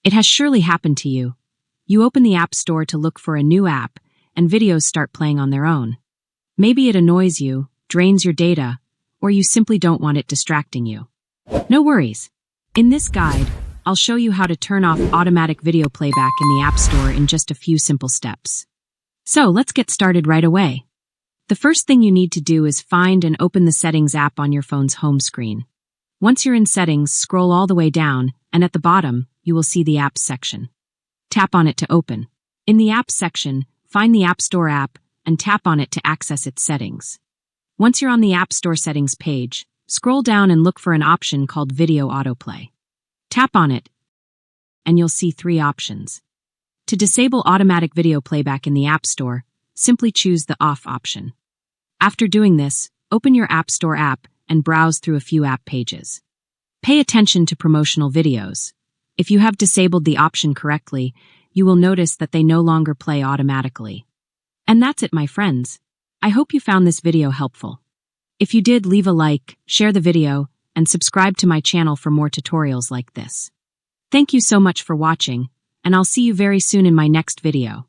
It has surely happened to you. You open the App Store to look for a new app, and videos start playing on their own. Maybe it annoys you, drains your data, or you simply don't want it distracting you. No worries. In this guide, I'll show you how to turn off automatic video playback in the App Store in just a few simple steps. So let's get started right away. The first thing you need to do is find and open the Settings app on your phone's home screen. Once you're in Settings, scroll all the way down, and at the bottom, you will see the Apps section. Tap on it to open. In the Apps section, find the App Store app and tap on it to access its settings. Once you're on the App Store settings page, scroll down and look for an option called Video Autoplay. Tap on it, and you'll see three options. To disable automatic video playback in the App Store, simply choose the Off option. After doing this, open your App Store app and browse through a few app pages. Pay attention to promotional videos. If you have disabled the option correctly, you will notice that they no longer play automatically. And that's it, my friends. I hope you found this video helpful. If you did, leave a like, share the video, and subscribe to my channel for more tutorials like this. Thank you so much for watching, and I'll see you very soon in my next video.